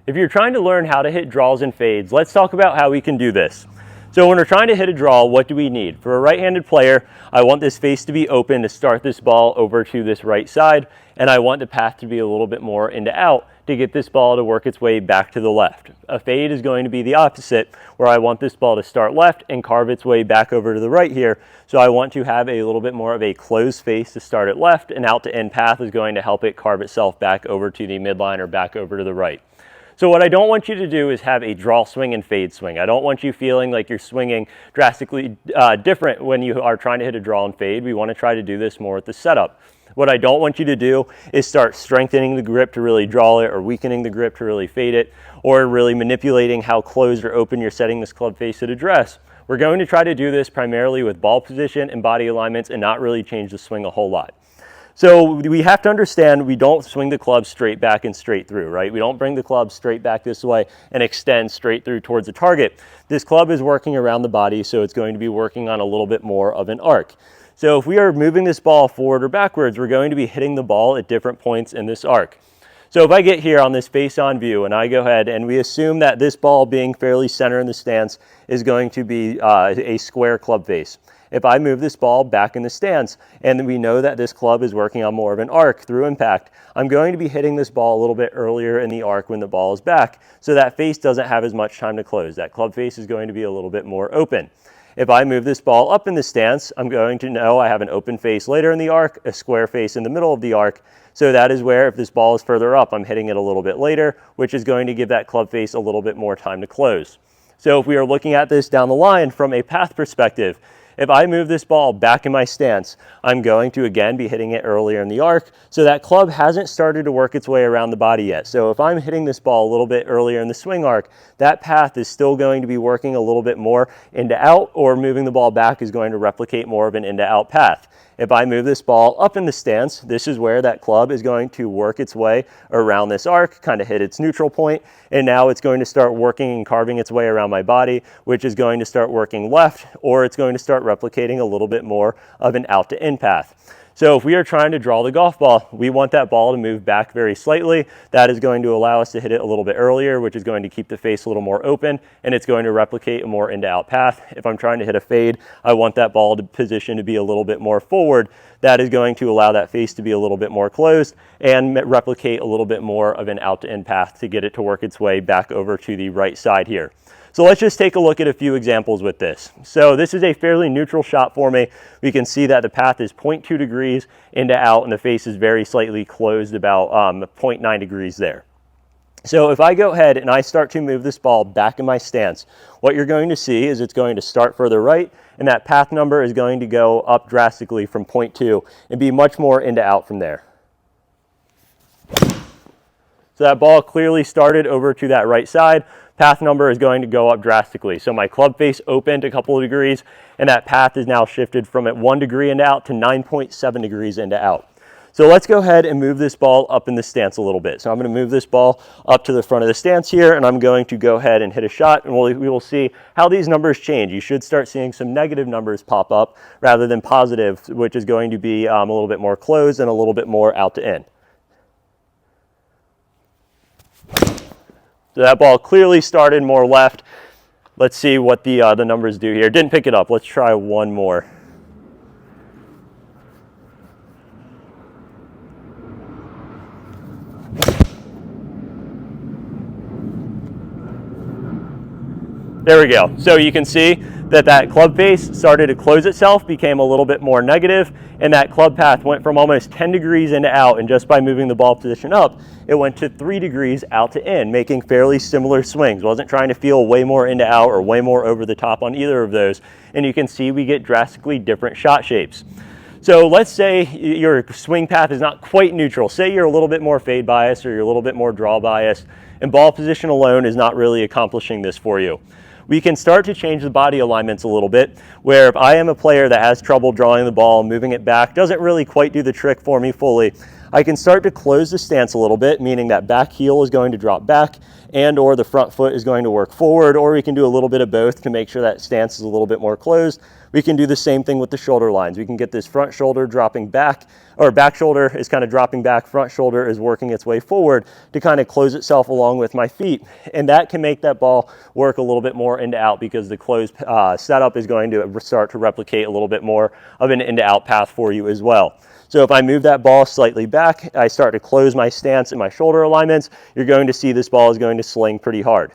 If you're trying to learn how to hit draws and fades, let's talk about how we can do this. So when we're trying to hit a draw, what do we need? For a right-handed player, I want this face to be open to start this ball over to this right side, and I want the path to be a little bit more into out to get this ball to work its way back to the left. A fade is going to be the opposite, where I want this ball to start left and carve its way back over to the right here. So I want to have a little bit more of a closed face to start it left, and out to end path is going to help it carve itself back over to the midline or back over to the right. So what I don't want you to do is have a draw swing and fade swing. I don't want you feeling like you're swinging drastically different when you are trying to hit a draw and fade. We want to try to do this more at the setup. What I don't want you to do is start strengthening the grip to really draw it, or weakening the grip to really fade it, or really manipulating how closed or open you're setting this club face at address. We're going to try to do this primarily with ball position and body alignments and not really change the swing a whole lot. So we have to understand we don't swing the club straight back and straight through, right? We don't bring the club straight back this way and extend straight through towards the target. This club is working around the body, so it's going to be working on a little bit more of an arc. So if we are moving this ball forward or backwards, we're going to be hitting the ball at different points in this arc. So if I get here on this face-on view and I go ahead and we assume that this ball being fairly center in the stance is going to be a square club face. If I move this ball back in the stance and we know that this club is working on more of an arc through impact, I'm going to be hitting this ball a little bit earlier in the arc when the ball is back, so that face doesn't have as much time to close. That club face is going to be a little bit more open. If I move this ball up in the stance, I'm going to know I have an open face later in the arc, a square face in the middle of the arc. So that is where, if this ball is further up, I'm hitting it a little bit later, which is going to give that club face a little bit more time to close. So if we are looking at this down the line from a path perspective, if I move this ball back in my stance, I'm going to again be hitting it earlier in the arc, so that club hasn't started to work its way around the body yet. So if I'm hitting this ball a little bit earlier in the swing arc, that path is still going to be working a little bit more into out, or moving the ball back is going to replicate more of an into out path. If I move this ball up in the stance, this is where that club is going to work its way around this arc, kind of hit its neutral point, and now it's going to start working and carving its way around my body, which is going to start working left, or it's going to start replicating a little bit more of an out to in path. So if we are trying to draw the golf ball, we want that ball to move back very slightly. That is going to allow us to hit it a little bit earlier, which is going to keep the face a little more open, and it's going to replicate a more into-out path. If I'm trying to hit a fade, I want that ball to position to be a little bit more forward. That is going to allow that face to be a little bit more closed and replicate a little bit more of an out-to-in path to get it to work its way back over to the right side here. So let's just take a look at a few examples with this. So this is a fairly neutral shot for me. We can see that the path is 0.2 degrees into out, and the face is very slightly closed, about 0.9 degrees there. So if I go ahead and I start to move this ball back in my stance, what you're going to see is it's going to start further right, and that path number is going to go up drastically from 0.2 and be much more into out from there. So that ball clearly started over to that right side. Path number is going to go up drastically. So my club face opened a couple of degrees, and that path is now shifted from at 1 degree into out to 9.7 degrees into out. So let's go ahead and move this ball up in the stance a little bit. So I'm going to move this ball up to the front of the stance here, and I'm going to go ahead and hit a shot, and we will see how these numbers change. You should start seeing some negative numbers pop up rather than positive, which is going to be a little bit more closed and a little bit more out to in. So that ball clearly started more left. Let's see what the numbers do here. Didn't pick it up. Let's try one more. There we go. So you can see that that club face started to close itself, became a little bit more negative, and that club path went from almost 10 degrees into out, and just by moving the ball position up, it went to 3 degrees out to in, making fairly similar swings. Wasn't trying to feel way more into out or way more over the top on either of those, and you can see we get drastically different shot shapes. So let's say your swing path is not quite neutral. Say you're a little bit more fade biased or you're a little bit more draw biased, and ball position alone is not really accomplishing this for you. We can start to change the body alignments a little bit, where if I am a player that has trouble drawing the ball, moving it back, doesn't really quite do the trick for me fully, I can start to close the stance a little bit, meaning that back heel is going to drop back and or the front foot is going to work forward, or we can do a little bit of both to make sure that stance is a little bit more closed. We can do the same thing with the shoulder lines. We can get this front shoulder dropping back, or back shoulder is kind of dropping back, front shoulder is working its way forward to kind of close itself along with my feet. And that can make that ball work a little bit more in to out, because the closed setup is going to start to replicate a little bit more of an in to out path for you as well. So if I move that ball slightly back, I start to close my stance and my shoulder alignments, you're going to see this ball is going to sling pretty hard.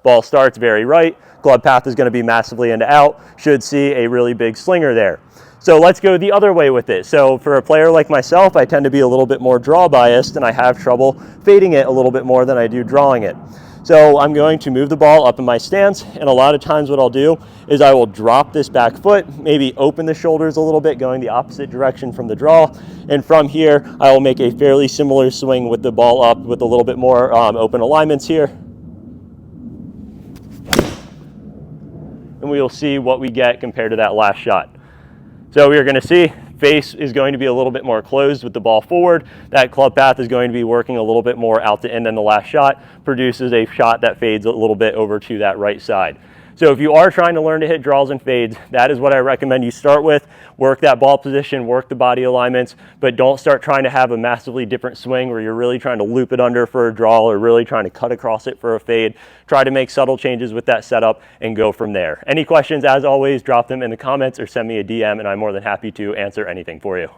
Ball starts very right, club path is going to be massively into out, should see a really big slinger there. So let's go the other way with it. So for a player like myself, I tend to be a little bit more draw biased, and I have trouble fading it a little bit more than I do drawing it. So I'm going to move the ball up in my stance, and a lot of times what I'll do is I will drop this back foot, maybe open the shoulders a little bit, going the opposite direction from the draw, and from here I will make a fairly similar swing with the ball up with a little bit more open alignments here. And we will see what we get compared to that last shot. So we are going to see face is going to be a little bit more closed with the ball forward. That club path is going to be working a little bit more out to in than the last shot, produces a shot that fades a little bit over to that right side. So if you are trying to learn to hit draws and fades, that is what I recommend you start with. Work that ball position, work the body alignments, but don't start trying to have a massively different swing where you're really trying to loop it under for a draw or really trying to cut across it for a fade. Try to make subtle changes with that setup and go from there. Any questions, as always, drop them in the comments or send me a DM, and I'm more than happy to answer anything for you.